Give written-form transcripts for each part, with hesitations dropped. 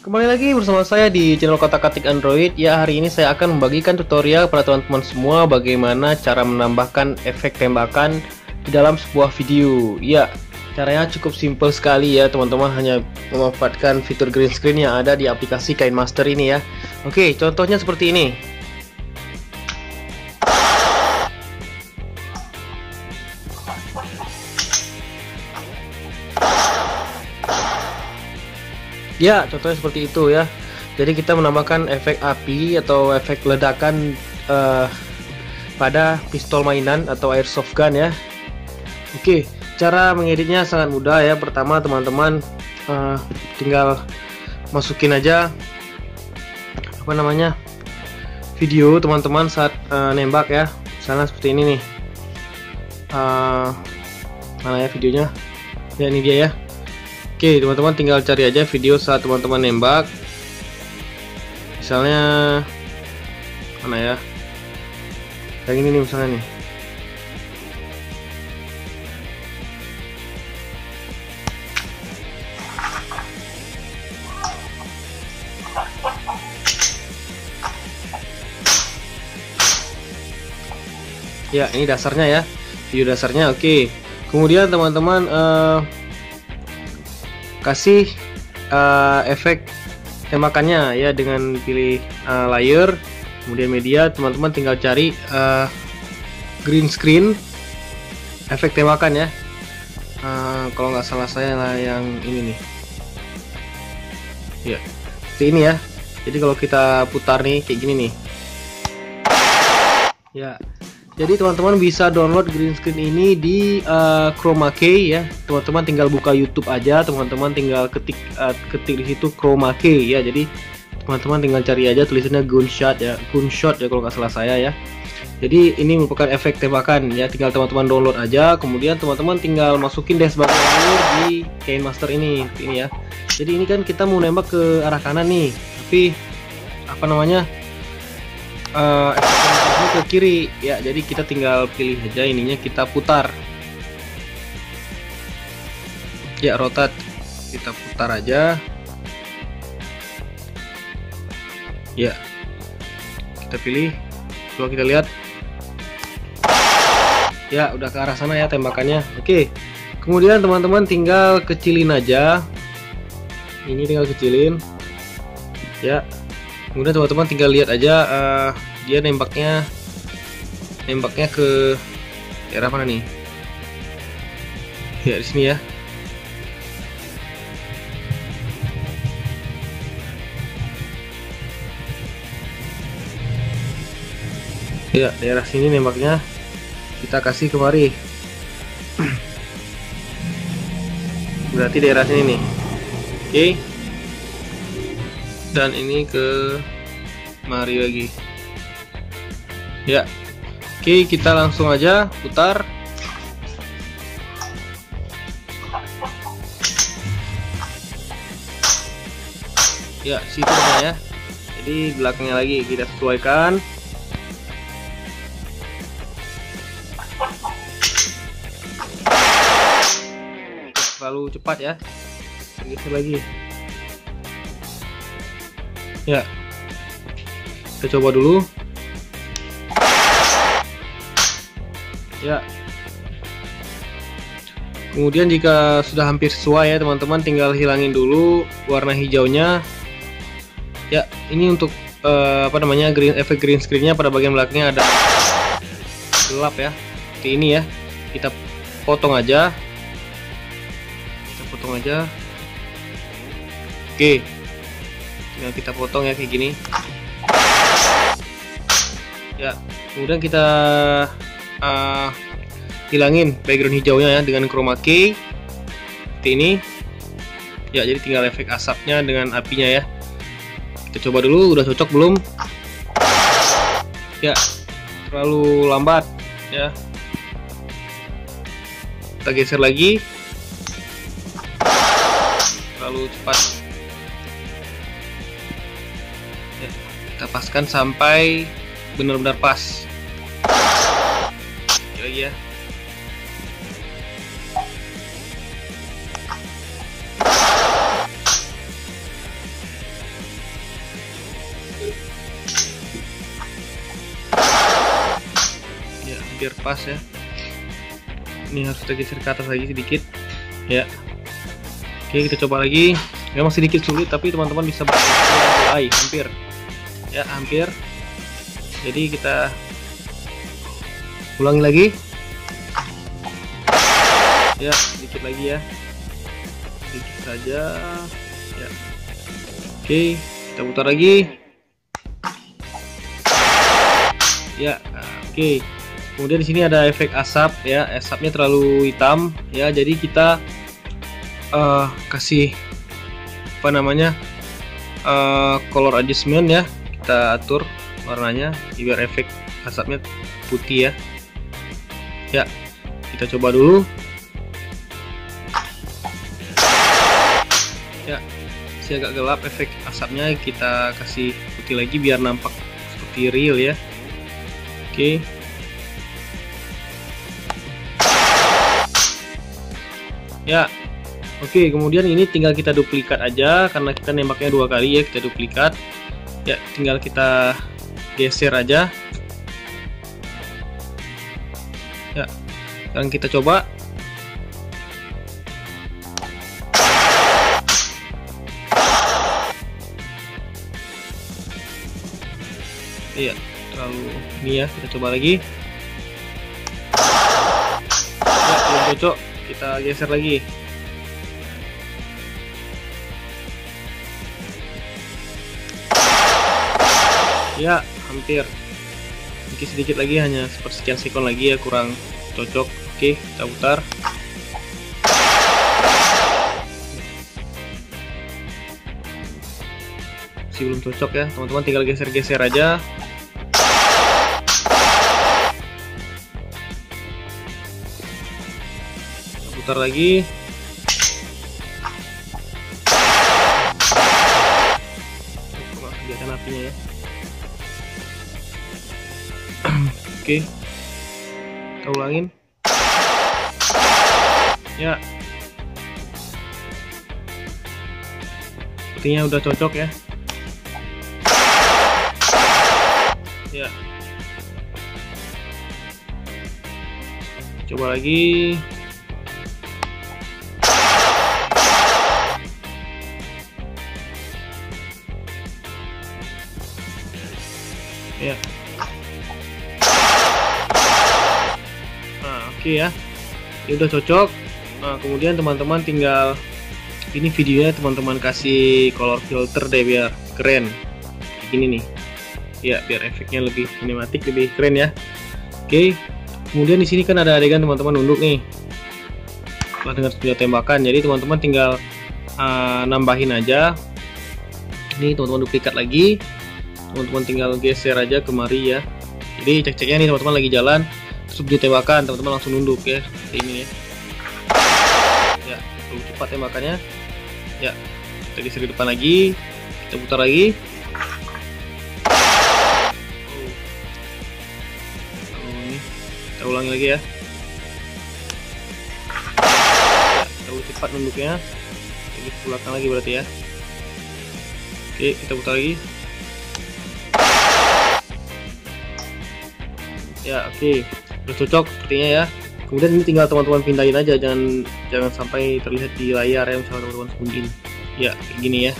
Kembali lagi bersama saya di channel Kotak-Katik Android. Ya, hari ini saya akan membagikan tutorial kepada teman-teman semua bagaimana cara menambahkan efek tembakan di dalam sebuah video. Ya, caranya cukup simple sekali ya teman-teman, hanya memanfaatkan fitur green screen yang ada di aplikasi KineMaster ini ya. Oke, contohnya seperti ini. Ya, contohnya seperti itu ya. Jadi kita menambahkan efek api atau efek ledakan pada pistol mainan atau airsoft gun ya. Oke, cara mengeditnya sangat mudah ya. Pertama teman-teman tinggal masukin aja video teman-teman saat nembak ya. Misalnya seperti ini nih. Mana ya videonya? Ya, ini dia ya. Oke, teman-teman tinggal cari aja video saat teman-teman nembak. Misalnya mana ya? Yang ini nih misalnya nih. Ya, ini dasarnya ya. Video dasarnya oke. Kemudian teman-teman kasih efek tembakannya ya dengan pilih layer, kemudian media. Teman-teman tinggal cari green screen efek tembakan ya. Kalau nggak salah saya lah yang ini nih ya, seperti ini ya. Jadi kalau kita putar nih kayak gini nih ya. Jadi teman-teman bisa download green screen ini di Chroma Key ya. Teman-teman tinggal buka YouTube aja, teman-teman tinggal ketik di situ Chroma Key ya. Jadi teman-teman tinggal cari aja tulisannya gunshot ya, kalau nggak salah saya ya. Jadi ini merupakan efek tembakan ya. Tinggal teman-teman download aja, kemudian teman-teman tinggal masukin deh sebagai layer di KineMaster ini ya. Jadi ini kan kita mau nembak ke arah kanan nih, tapi efek ke kiri ya. Jadi kita tinggal pilih aja ininya, kita putar ya, rotate, kita putar aja ya. Kita pilih, coba kita lihat ya, udah ke arah sana ya tembakannya. Oke, kemudian teman-teman tinggal kecilin aja, ini tinggal kecilin ya. Kemudian teman-teman tinggal lihat aja dia nembaknya ke daerah mana nih ya, di sini ya. Ya, daerah sini nembaknya, kita kasih kemari. Berarti daerah sini nih. Oke, dan ini ke mari lagi ya. Oke, kita langsung aja putar ya, situ ya. Jadi belakangnya lagi kita sesuaikan. Terlalu cepat ya, geser lagi ya. Kita coba dulu ya. Kemudian jika sudah hampir sesuai ya teman-teman, tinggal hilangin dulu warna hijaunya ya. Ini untuk efek green screennya pada bagian belakangnya ada gelap ya, seperti ini ya. Kita potong aja, oke, tinggal kita potong ya kayak gini ya. Kemudian kita hilangin background hijaunya ya dengan Chroma Key seperti ini ya. Jadi tinggal efek asapnya dengan apinya ya. Kita coba dulu udah cocok belum ya. Terlalu lambat ya, kita geser lagi. Terlalu cepat ya, kita paskan sampai benar-benar pas lagi ya. pas ya. Ini harus kita geser ke atas lagi sedikit ya. Oke, kita coba lagi. Memang sedikit sulit tapi teman-teman bisa mulai hampir ya, hampir. Jadi kita ulangi lagi ya, sedikit lagi ya, sedikit saja ya. Oke, kita putar lagi ya. Oke, kemudian di sini ada efek asap ya, asapnya terlalu hitam ya, jadi kita kasih apa namanya color adjustment ya, kita atur warnanya biar efek asapnya putih ya. Ya, kita coba dulu ya, masih agak gelap efek asapnya, kita kasih putih lagi biar nampak seperti real ya. Oke, ya. Oke, kemudian ini tinggal kita duplikat aja karena kita nembaknya 2 kali ya, kita duplikat ya, tinggal kita geser aja ya. Sekarang kita coba iya, terlalu ini ya, kita coba lagi ya, belum cocok, kita geser lagi ya, hampir sedikit lagi, hanya sepersekian sekon lagi ya, kurang cocok. Oke, kita putar masih belum cocok ya teman-teman, tinggal geser-geser aja. Kita putar lagi kelihatan apinya ya. Oke, kita ulangin ya, sepertinya udah cocok ya. Ya, coba lagi ya. Oke ya, ini udah cocok. Nah, kemudian teman-teman tinggal ini videonya teman-teman kasih color filter deh biar keren kayak gini nih ya, biar efeknya lebih sinematik, lebih keren ya. Oke, kemudian di sini kan ada adegan teman-teman nunduk nih setelah dengar video tembakan, jadi teman-teman tinggal nambahin aja. Ini teman-teman duplikat lagi, teman-teman tinggal geser aja kemari ya. Jadi cek-ceknya nih teman-teman lagi jalan terus video tembakan, teman-teman langsung nunduk ya, seperti ini ya. Ya, terlalu cepat tembakannya ya. Kita geser ke depan lagi, kita putar lagi. Ini kita ulangi lagi ya. Ya, terlalu cepat nunduknya, ini ke belakang lagi berarti ya. Oke, kita putar lagi ya. Oke, udah cocok sepertinya ya. Kemudian ini tinggal teman-teman pindahin aja, jangan sampai terlihat di layar ya, misalnya teman-teman sembunyiin ya, kayak gini ya.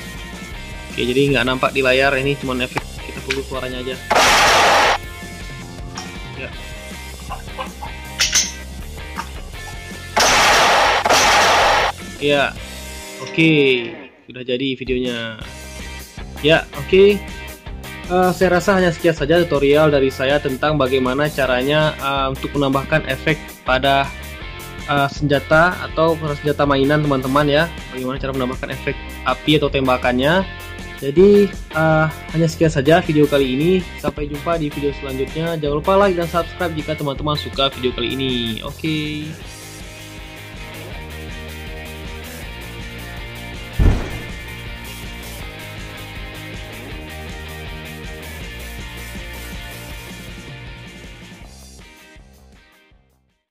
Oke, jadi nggak nampak di layar, ini cuma efek, kita tunggu suaranya aja ya. Ya, oke, sudah jadi videonya ya. Oke, saya rasa hanya sekian saja tutorial dari saya tentang bagaimana caranya untuk menambahkan efek pada senjata atau senjata mainan teman-teman ya, bagaimana cara menambahkan efek api atau tembakannya. Jadi hanya sekian saja video kali ini, sampai jumpa di video selanjutnya. Jangan lupa like dan subscribe jika teman-teman suka video kali ini. Oke.